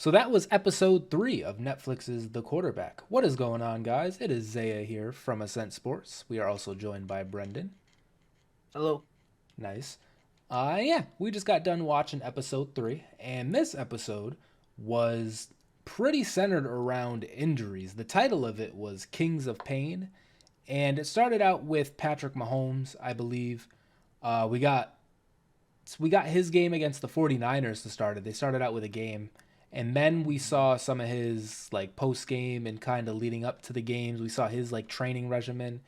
So that was episode 3 of Netflix's The Quarterback. What is going on, guys? It is Zaya here from Ascent Sports. We are also joined by Brenden. Hello. Nice. Yeah, we just got done watching episode 3, and this episode was pretty centered around injuries. The title of it was Kings of Pain, and it started out with Patrick Mahomes, I believe. We got his game against the 49ers to start it. They started out with a game, and then we saw some of his like post game and kind of leading up to the games. We saw his like training regimen,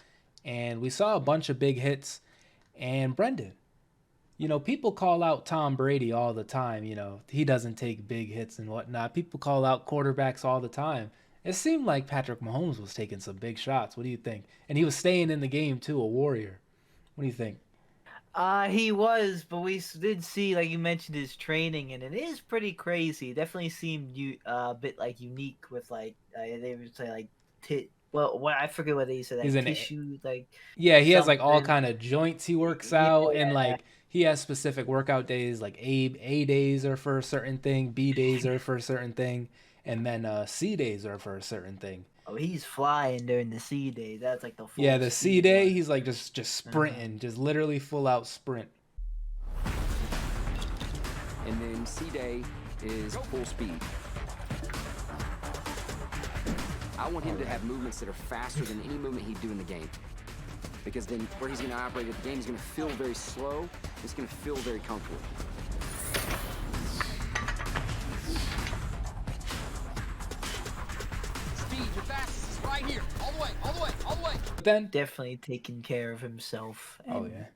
and we saw a bunch of big hits. And Brenden, people call out Tom Brady all the time. He doesn't take big hits and whatnot. People call out quarterbacks all the time. It seemed like Patrick Mahomes was taking some big shots. What do you think? And he was staying in the game too, a warrior. What do you think? He was, but we did see, like you mentioned, his training, and it is pretty crazy. Definitely seemed a bit like unique with they would say like what I forget what they said, He's like an tissue, like Yeah, he has like all something. kind of joints he works out, and Yeah. like he has specific workout days. Like A days are for a certain thing, B days are for a certain thing, and then C days are for a certain thing. Oh, he's flying during the C day. That's like the Yeah, full the C speed day one. he's like just Uh-huh. sprinting, just literally full out sprint. And then C day is full speed. I want him to have movements that are faster than any movement he'd do in the game. Because then where he's going to operate at the game, he's going to feel very slow. It's going to feel very comfortable. Speed, your fastest is right here. All the way, all the way, all the way. But then, Definitely taking care of himself, oh and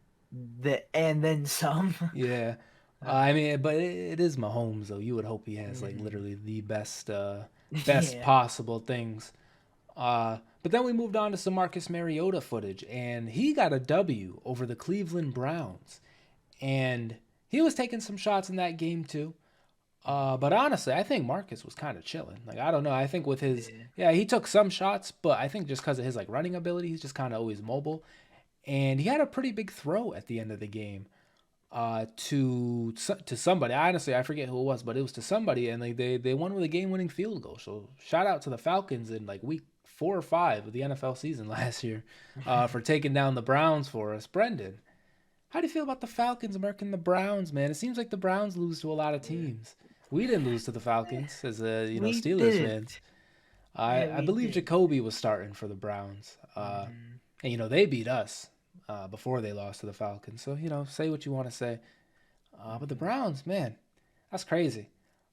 yeah, then some. yeah. I mean, but it is Mahomes though. You would hope he has like Mhm. literally the best Yeah. possible things. But then we moved on to some Marcus Mariota footage, and he got a W over the Cleveland Browns. And he was taking some shots in that game too. But honestly, I think Marcus was kind of chilling. Like, I don't know. I think with his, Yeah. yeah, he took some shots, but I think just because of his like running ability, he's just kind of always mobile. And he had a pretty big throw at the end of the game to somebody. Honestly, I forget who it was, but it was to somebody, and like they won with a game-winning field goal. So shout out to the Falcons in like week 4 or 5 of the NFL season last year for taking down the Browns for us. Brenden, how do you feel about the Falcons marking the Browns, man? It seems like the Browns lose to a lot of Yeah. teams. We didn't lose to the Falcons as We Steelers fans. didn't. Yeah, I we believe did. Jacoby was starting for the Browns. Mhm. And they beat us before they lost to the Falcons. So say what you want to say. But the Mhm. Browns, man, that's crazy.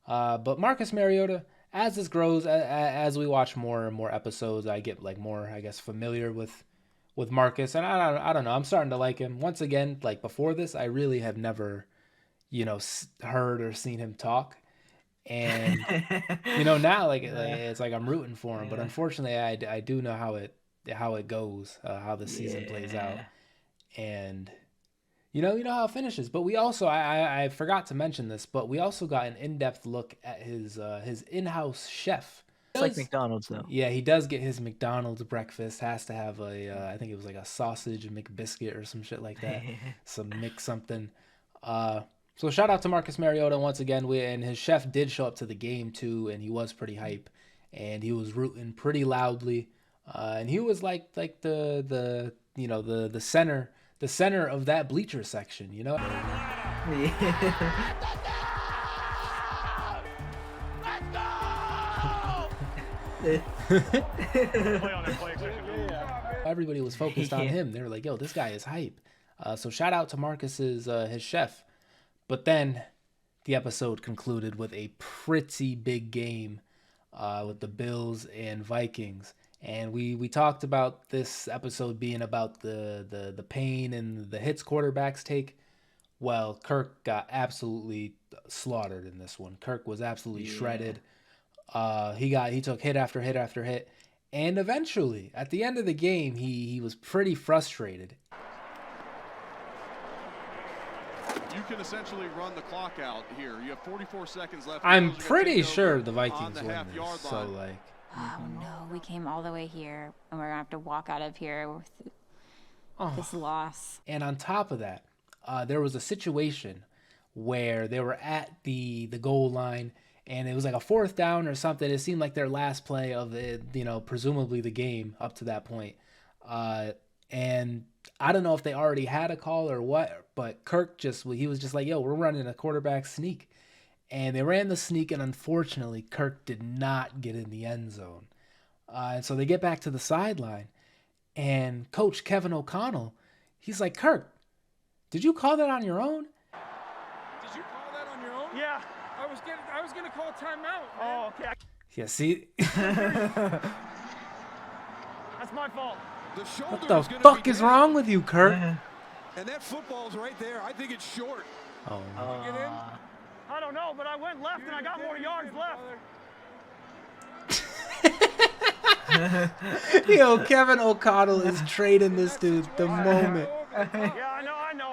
But Marcus Mariota, as this grows, as we watch more and more episodes, I get like more, I guess, familiar with Marcus, and I don't know. I'm starting to like him once again. Like before this, I really have never, heard or seen him talk, and now like Yeah. it's like I'm rooting for him. But Yeah. unfortunately, I do know how it goes, how the season plays out, Yeah. and you know how it finishes. But we also, I forgot to mention this, but we also got an in-depth look at his in-house chef. It's like McDonald's though. Yeah, he does get his McDonald's breakfast. Has to have I think it was like a sausage McBiscuit or some shit like that, some mix something. Uh, so shout out to Marcus Mariota once again. And his chef did show up to the game too, and he was pretty hype, and he was rooting pretty loudly, and he was like the the center of that bleacher section. Yeah. Everybody was focused on Yeah. him. They were like, "Yo, this guy is hype." So shout out to Marcus's his chef. But then the episode concluded with a pretty big game with the Bills and Vikings. And we talked about this episode being about the pain and the hits quarterbacks take. Well, Kirk got absolutely slaughtered in this one. Kirk was absolutely Yeah. shredded. He took hit after hit after hit, and eventually at the end of the game, he was pretty frustrated. You can essentially run the clock out here. You have 44 seconds left. I'm Bills are gonna pretty take sure over the on Vikings the win half-yard this. So line. like, Oh no, we came all the way here and we're gonna have to walk out of here with this oh. loss. And on top of that, there was a situation where they were at the goal line, and it was like a 4th down or something. It seemed like their last play of the, presumably the game up to that point. And I don't know if they already had a call or what, but Kirk he was just like, yo, we're running a quarterback sneak. And they ran the sneak, and unfortunately, Kirk did not get in the end zone. And so they get back to the sideline, and Coach Kevin O'Connell, he's like, Kirk, did you call that on your own? Did you call that on your own? Yeah, I was gonna call timeout. Man. Oh, okay. Yeah, see? That's my fault. What the fuck is wrong with you, Kirk? And that football's right there. I think it's short. Oh. Get in? I don't know, but I went left and I got more yards left. Yo, Kevin O'Connell is trading this dude the moment. Yeah, I know.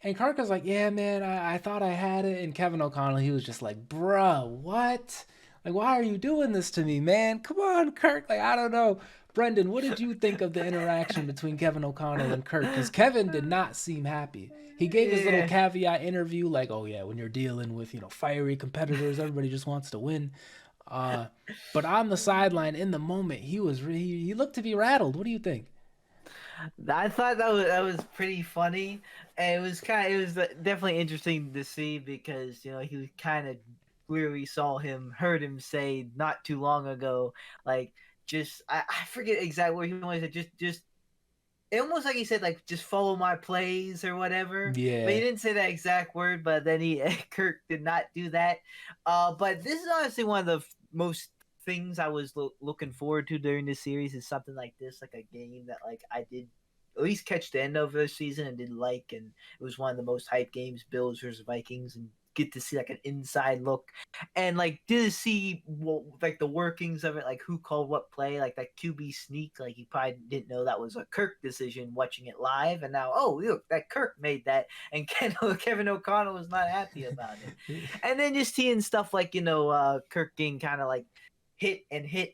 And Kirk was like, yeah, man, I thought I had it. And Kevin O'Connell, he was just like, bruh, what? Like, why are you doing this to me, man? Come on, Kirk. Like, I don't know. Brendan, what did you think of the interaction between Kevin O'Connell and Kirk? Because Kevin did not seem happy. He gave his little caveat interview like, oh, yeah, when you're dealing with, fiery competitors, everybody just wants to win. But on the sideline in the moment, he looked to be rattled. What do you think? I thought that was pretty funny, and it was definitely interesting to see because he was kind of where we heard him say not too long ago, like I forget exactly what he wanted to just. It almost like he said, like, just follow my plays or whatever. Yeah. But he didn't say that exact word, but then Kirk did not do that. But this is honestly one of the most things I was looking forward to during this series is something like this, like a game that, like, I did at least catch the end of the season and did like. And it was one of the most hyped games, Bills versus Vikings, and get to see, like, an inside look. And, like, did see, like, the workings of it, like, who called what play, like, that QB sneak, like, you probably didn't know that was a Kirk decision watching it live, and now, oh, look, that Kirk made that, and Kevin O'Connell was not happy about it. And then just seeing stuff like, Kirk getting kind of, like, hit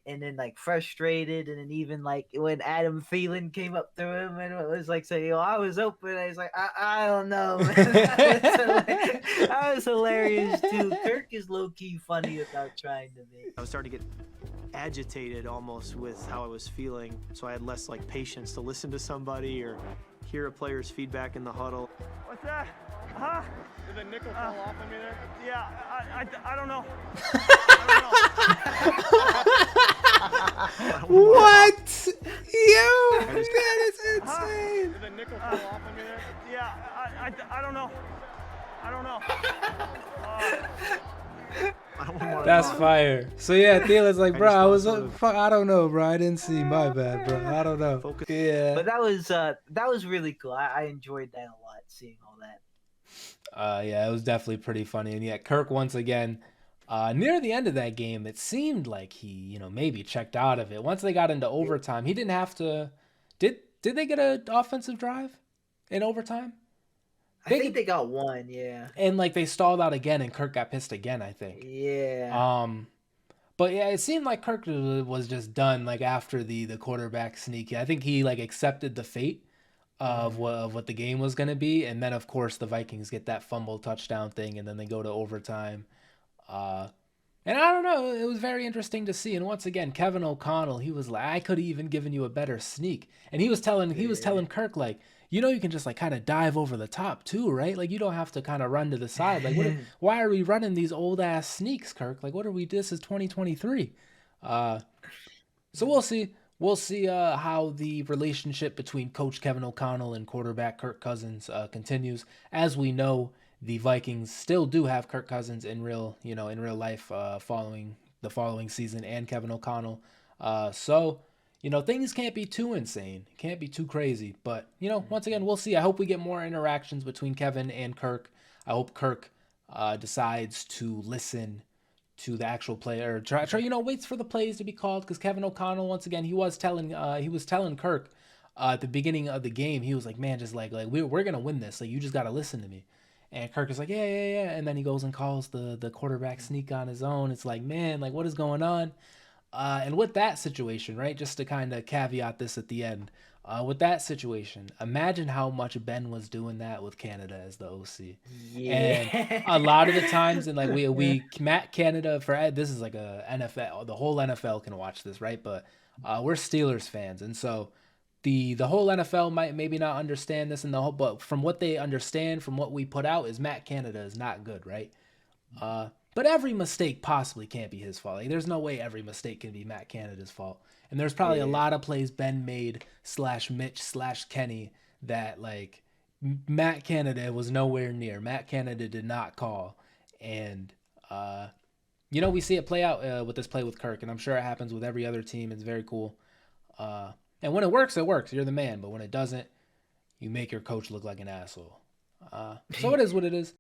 and then, like, frustrated, and then even, like, when Adam Thielen came up to him and it was like saying, I was open, and he's like, I don't know, man. That was hilarious too. Kirk is low-key funny about trying to be. I was starting to get agitated almost with how I was feeling, so I had less, like, patience to listen to somebody or hear a player's feedback in the huddle. What's that? Huh? Did the nickel fall off on me there? Yeah, I don't know. What? Yo, that is insane. Did the nickel fall off on me there? Yeah, I don't know. That's fire. So yeah, Thielen's like, bro, I don't know, bro. I didn't see. My bad, bro. I don't know. Yeah. But that was really cool. I enjoyed that a lot, seeing all that. Yeah, it was definitely pretty funny. And yet Kirk once again, near the end of that game, it seemed like he, maybe checked out of it. Once they got into overtime, he didn't have to. Did they get an offensive drive in overtime? I think they got one, yeah. And like they stalled out again, and Kirk got pissed again, I think. Yeah. But yeah, it seemed like Kirk was just done. Like after the quarterback sneak, I think he like accepted the fate of what the game was gonna be, and then of course the Vikings get that fumble touchdown thing, and then they go to overtime. And I don't know, it was very interesting to see. And once again, Kevin O'Connell, he was like, I could have even given you a better sneak. And he was telling Kirk, like, you can just like kind of dive over the top too, right? Like you don't have to kind of run to the side. Like why are we running these old ass sneaks, Kirk? Like this is 2023. So we'll see. We'll see how the relationship between Coach Kevin O'Connell and quarterback Kirk Cousins continues. As we know, the Vikings still do have Kirk Cousins in real life following the following season and Kevin O'Connell. So things can't be too insane, can't be too crazy. But once again, we'll see. I hope we get more interactions between Kevin and Kirk. I hope Kirk decides to listen to the actual player, or try waits for the plays to be called, because Kevin O'Connell, once again, he was telling Kirk at the beginning of the game, he was like, man, just like we're gonna win this, like you just gotta listen to me. And Kirk is like, yeah, and then he goes and calls the quarterback sneak on his own. It's like, man, like what is going on? And with that situation, right, just to kind of caveat this at the end, With that situation, imagine how much Ben was doing that with Canada as the OC. And Yeah. a lot of the times, and like we Matt Canada for this is like a NFL, the whole NFL can watch this, right? But we're Steelers fans, and so the whole NFL might maybe not understand this, and the whole, but from what they understand, from what we put out, is Matt Canada is not good, right? But every mistake possibly can't be his fault. Like, there's no way every mistake can be Matt Canada's fault. And there's probably a Yeah. lot of plays Ben made / Mitch / Kenny that like Matt Canada was nowhere near. Matt Canada did not call. And we see it play out with this play with Kirk, and I'm sure it happens with every other team. It's very cool. And when it works, it works. You're the man. But when it doesn't, you make your coach look like an asshole. So it is what it is.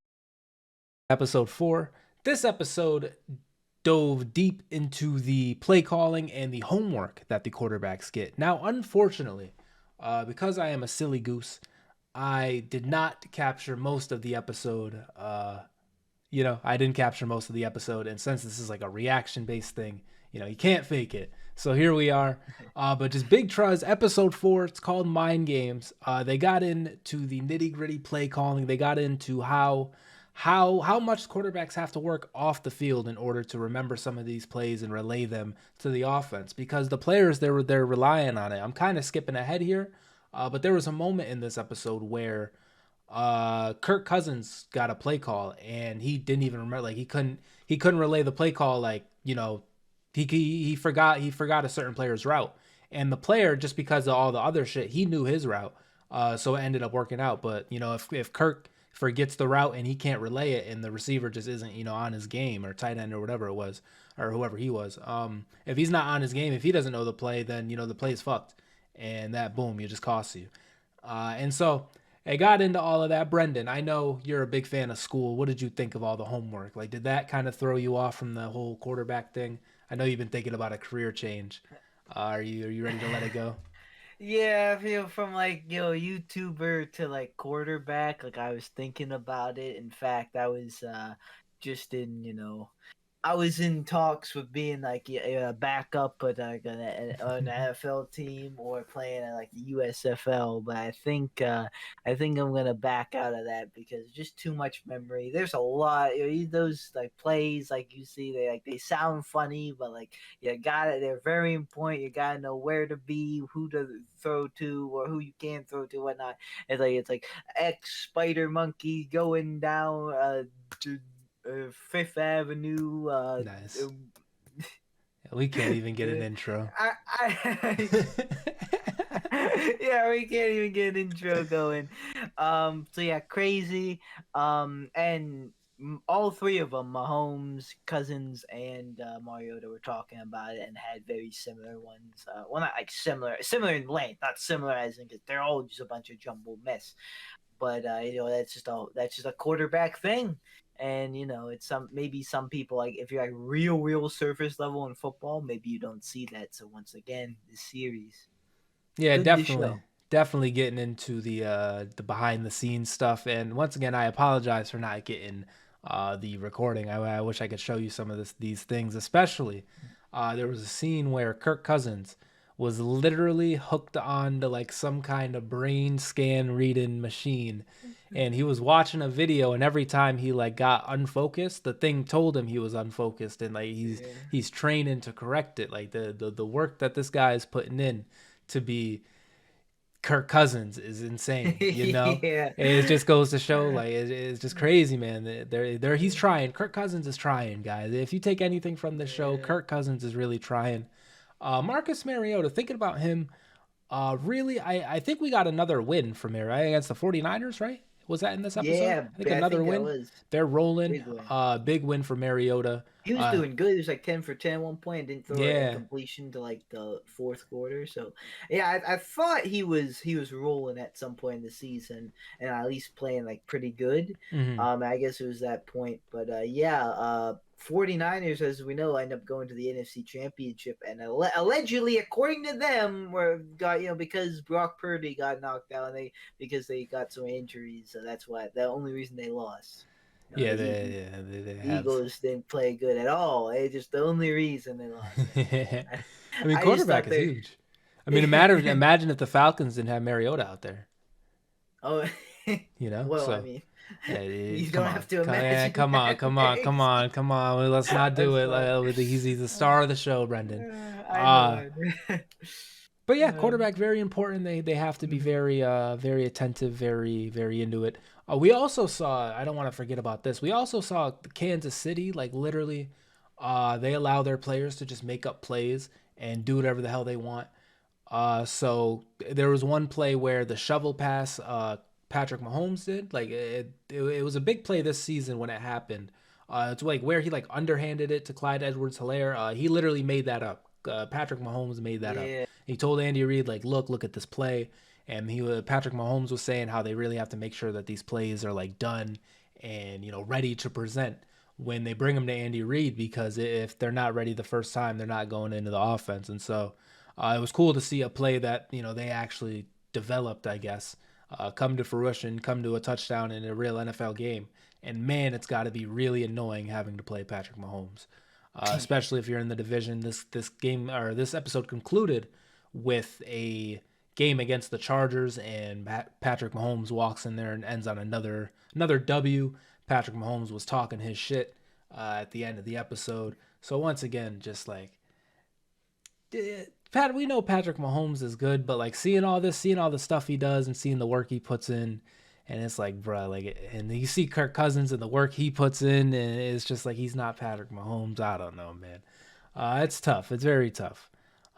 Episode 4. This episode dove deep into the play calling and the homework that the quarterbacks get. Now, unfortunately, because I am a silly goose, I did not capture most of the episode. I didn't capture most of the episode. And since this is like a reaction-based thing, you can't fake it. So here we are. But just big truz, episode 4, it's called Mind Games. They got into the nitty-gritty play calling. They got into how much quarterbacks have to work off the field in order to remember some of these plays and relay them to the offense, because the players they're relying on it. I'm kind of skipping ahead here, but there was a moment in this episode where Kirk Cousins got a play call and he didn't even remember, like he couldn't relay the play call, like he forgot a certain player's route, and the player, just because of all the other shit, he knew his route, so it ended up working out. But if Kirk forgets the route and he can't relay it, and the receiver just isn't on his game, or tight end or whatever it was, or whoever he was, if he's not on his game, if he doesn't know the play, then the play is fucked, and that, boom, it just costs you. And so it got into all of that. Brenden, I know you're a big fan of school. What did you think of all the homework? Like, did that kind of throw you off from the whole quarterback thing? I know you've been thinking about a career change. Are you ready to let it go? Yeah, I feel from like YouTuber to like quarterback. Like, I was thinking about it. In fact, I was just in I was in talks with being like a backup at like an NFL team, or playing at like the USFL. But I think I'm gonna back out of that because it's just too much memory. There's a lot those like plays, like you see, they sound funny, but like you got it. They're very important. You gotta know where to be, who to throw to, or who you can't throw to, whatnot. It's like X spider monkey going down. Fifth Avenue. Nice. We can't even get an intro. Yeah, we can't even get an intro going. So yeah, crazy. And all three of them, Mahomes, Cousins, and Mariota, were talking about it and had very similar ones. Well, not like similar in length, not similar as in, because they're all just a bunch of jumbled mess. But that's just a quarterback thing. And it's maybe some people, like, if you're like real surface level in football, maybe you don't see that. So once again, this series, Yeah, good to show. definitely getting into the behind the scenes stuff. And once again, I apologize for not getting the recording. I wish I could show you some of these things. Especially, there was a scene where Kirk Cousins was literally hooked on to like some kind of brain scan reading machine, and he was watching a video, and every time he like got unfocused, the thing told him he was unfocused, and like he's training to correct it. Like the work that this guy is putting in to be Kirk Cousins is insane, Yeah. It just goes to show, like, it's just crazy, man. He's trying. Kirk Cousins is trying, guys. If you take anything from the show, Kirk Cousins is really trying. Marcus Mariota, thinking about him, really, I think we got another win from here, right? Against the 49ers, right? Was that in this episode? Yeah, I think another win. was They're rolling. big win. Big win for Mariota. He was doing good. He was like 10 for 10 at one point. Didn't throw Yeah. a completion to like the fourth quarter. So yeah, I thought he was rolling at some point in the season, and at least playing like pretty good. Mhm. I guess it was that point. But 49ers, as we know, end up going to the NFC Championship, and allegedly, according to them, because Brock Purdy got knocked out, and because they got some injuries, so that's why the only reason they lost. Yeah, The they have. Eagles didn't play good at all. It's just the only reason they lost. I mean, I just quarterback thought is huge. I mean, imagine if the Falcons didn't have Mariota out there. Oh, You know, well, so I mean, yeah, you come don't on, have to imagine. come on, come on, come on, come on. Well, let's not do it. That's fine. He's the star of the show, Brendan. I know. But yeah, quarterback very important. They have to be Mhm. very attentive, very into it. We also saw, I don't want to forget about this. We also saw Kansas City, like literally, they allow their players to just make up plays and do whatever the hell they want. So there was one play where the shovel pass Patrick Mahomes did, like it was a big play this season when it happened. It's like where he like underhanded it to Clyde Edwards-Helaire. He literally made that up. Patrick Mahomes made that up. Yeah. He told Andy Reid, like, look at this play, and Patrick Mahomes was saying how they really have to make sure that these plays are like done and ready to present when they bring them to Andy Reid, because if they're not ready the first time, they're not going into the offense. And so it was cool to see a play that they actually developed, I guess, come to fruition, come to a touchdown in a real NFL game. And man, it's got to be really annoying having to play Patrick Mahomes. Especially if you're in the division. This game, or this episode, concluded with a game against the Chargers, and Patrick Mahomes walks in there and ends on another W. Patrick Mahomes was talking his shit at the end of the episode. So once again, just like, Pat, we know Patrick Mahomes is good, but like seeing all the stuff he does and seeing the work he puts in, and it's like, bro, like, and you see Kirk Cousins and the work he puts in, and it's just like, he's not Patrick Mahomes. I don't know, man. It's tough. It's very tough.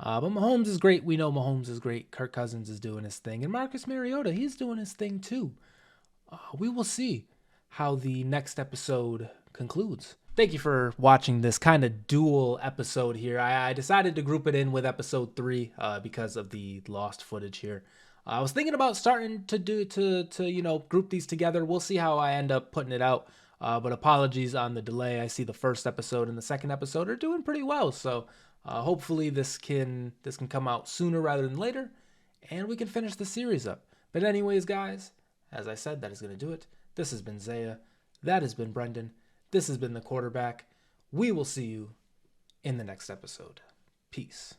But Mahomes is great. We know Mahomes is great. Kirk Cousins is doing his thing. And Marcus Mariota, he's doing his thing too. We will see how the next episode concludes. Thank you for watching this kind of dual episode here. I decided to group it in with episode 3 because of the lost footage here. I was thinking about starting to group these together. We'll see how I end up putting it out. But apologies on the delay. I see the first episode and the second episode are doing pretty well. So hopefully this can come out sooner rather than later, and we can finish the series up. But anyways, guys, as I said, that is going to do it. This has been Zaya. That has been Brendan. This has been The Quarterback. We will see you in the next episode. Peace.